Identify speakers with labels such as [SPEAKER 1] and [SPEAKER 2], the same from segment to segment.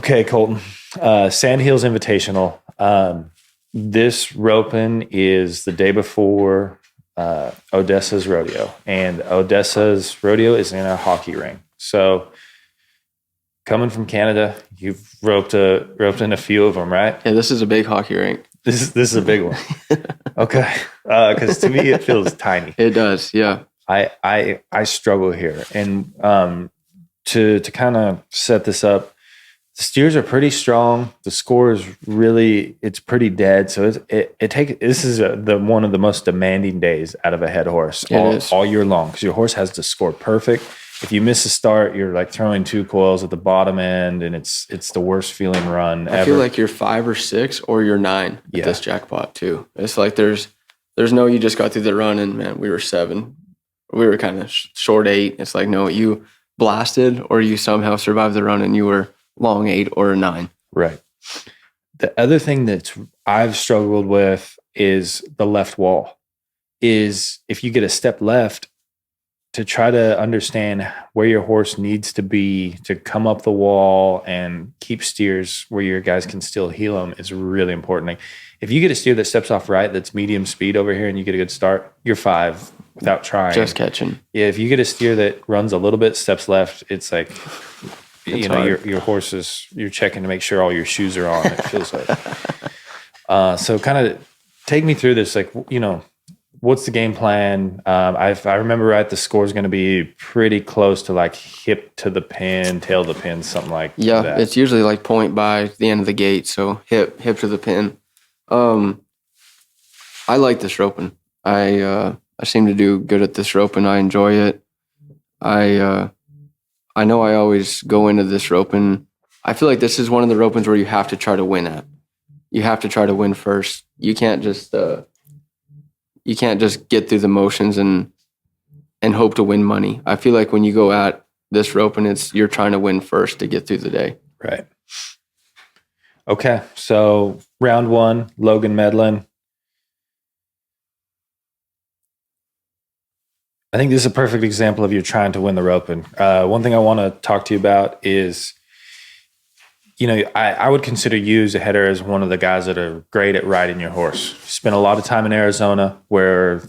[SPEAKER 1] Okay, Colton. Sandhills Invitational. This roping is the day before Odessa's rodeo, and Odessa's rodeo is in a hockey ring. So, coming from Canada, you've roped in a few of them, right?
[SPEAKER 2] Yeah, this is a big hockey rink.
[SPEAKER 1] This is a big one. Okay, because to me it feels tiny.
[SPEAKER 2] It does, yeah.
[SPEAKER 1] I struggle here, and to kind of set this up. The steers are pretty strong. The score is it's pretty dead. So this is one of the most demanding days out of a head horse all year long, because your horse has to score perfect. If you miss a start, you're like throwing two coils at the bottom end, and it's the worst feeling run ever.
[SPEAKER 2] I feel like you're 5 or 6 or you're 9 at this jackpot too. It's like there's no you just got through the run and man, we were 7. We were kind of short 8. It's like no, you blasted or you somehow survived the run and you were long 8 or 9.
[SPEAKER 1] Right. The other thing that I've struggled with is the left wall. Is if you get a step left, to try to understand where your horse needs to be to come up the wall and keep steers where your guys can still heel them is really important. Like if you get a steer that steps off right, that's medium speed over here, and you get a good start, you're 5 without trying.
[SPEAKER 2] Just catching. Yeah.
[SPEAKER 1] If you get a steer that runs a little bit, steps left, it's like, your horse is, you're checking to make sure all your shoes are on. It feels like. So kind of take me through this, like, what's the game plan? If I remember right, the score is going to be pretty close to like hip to the pin, tail to the pin, something like that.
[SPEAKER 2] Yeah, it's usually like point by the end of the gate, so hip to the pin. I like this roping. I seem to do good at this roping. I enjoy it. I know I always go into this roping. I feel like this is one of the ropings where you have to try to win at. You have to try to win first. You can't just get through the motions and hope to win money. I feel like when you go at this roping, you're trying to win first to get through the day.
[SPEAKER 1] Right. Okay, so round 1, Logan Medlin. I think this is a perfect example of you trying to win the roping. One thing I want to talk to you about is, I would consider you as a header as one of the guys that are great at riding your horse. You spent a lot of time in Arizona where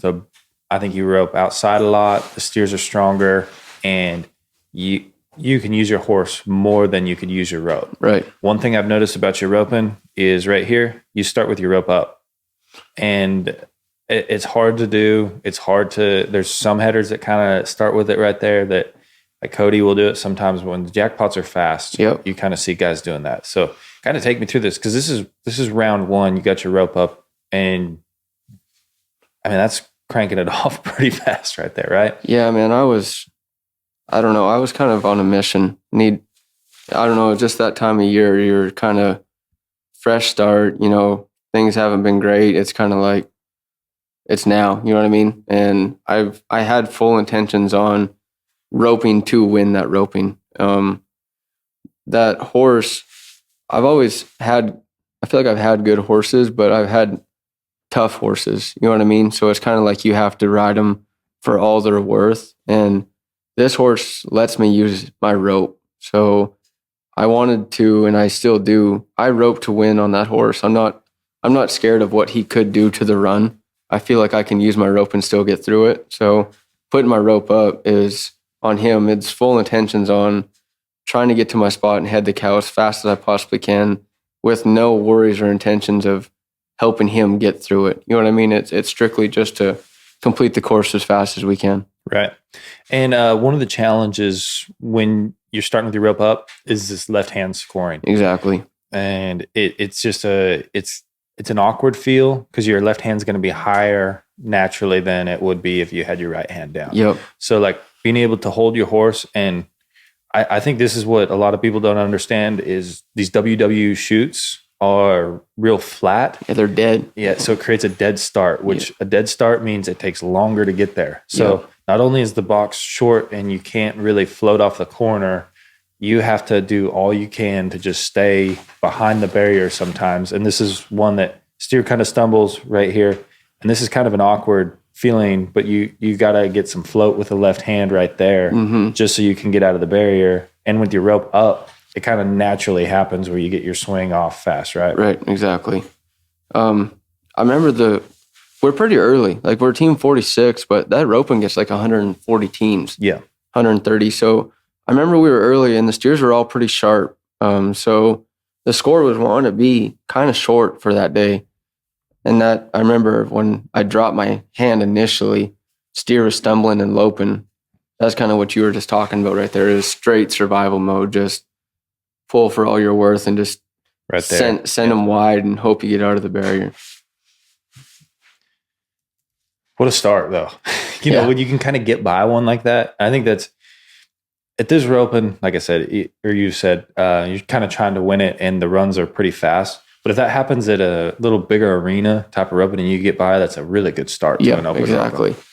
[SPEAKER 1] I think you rope outside a lot. The steers are stronger, and you can use your horse more than you could use your rope.
[SPEAKER 2] Right.
[SPEAKER 1] One thing I've noticed about your roping is right here, you start with your rope up, and it's hard to do. There's some headers that kind of start with it right there that, like Cody will do it sometimes when the jackpots are fast.
[SPEAKER 2] Yep.
[SPEAKER 1] You kind of see guys doing that. So kind of take me through this, because this is round 1. You got your rope up, and I mean, that's cranking it off pretty fast right there, right?
[SPEAKER 2] Yeah, man, I was kind of on a mission. Just that time of year, you're kind of fresh start, things haven't been great. It's kind of like, it's now, you know what I mean? And I had full intentions on roping to win that roping. That horse, I feel like I've had good horses, but I've had tough horses, you know what I mean? So it's kind of like you have to ride them for all they're worth. And this horse lets me use my rope. So I wanted to, and I still do. I rope to win on that horse. I'm not scared of what he could do to the run. I feel like I can use my rope and still get through it. So putting my rope up is on him. It's full intentions on trying to get to my spot and head the cow as fast as I possibly can, with no worries or intentions of helping him get through it. You know what I mean? It's strictly just to complete the course as fast as we can.
[SPEAKER 1] Right. And one of the challenges when you're starting with your rope up is this left hand scoring.
[SPEAKER 2] Exactly.
[SPEAKER 1] And it's just it's an awkward feel, because your left hand's going to be higher naturally than it would be if you had your right hand down.
[SPEAKER 2] Yep.
[SPEAKER 1] So like being able to hold your horse, and I think this is what a lot of people don't understand, is these WW chutes are real flat.
[SPEAKER 2] Yeah, they're dead.
[SPEAKER 1] Yeah, so it creates a dead start, which a dead start means it takes longer to get there. So not only is the box short and you can't really float off the corner, you have to do all you can to just stay behind the barrier sometimes. And this is one that steer kind of stumbles right here. And this is kind of an awkward feeling, but you got to get some float with the left hand right there, just so you can get out of the barrier. And with your rope up, it kind of naturally happens where you get your swing off fast, right?
[SPEAKER 2] Right, exactly. I remember we're pretty early. Like, we're team 46, but that roping gets like 140 teams.
[SPEAKER 1] Yeah.
[SPEAKER 2] 130. So I remember we were early and the steers were all pretty sharp. So the score was wanting to be kind of short for that day. And that, I remember when I dropped my hand initially, steer was stumbling and loping. That's kind of what you were just talking about right there, is straight survival mode. Just pull for all you're worth and just
[SPEAKER 1] right there.
[SPEAKER 2] Send them wide and hope you get out of the barrier.
[SPEAKER 1] What a start, though. You know, when you can kind of get by one like that, I think that's at this roping, like I said, or you said, you're kind of trying to win it and the runs are pretty fast. But if that happens at a little bigger arena type of roping and you get by, that's a really good start to an open
[SPEAKER 2] exactly.
[SPEAKER 1] roping.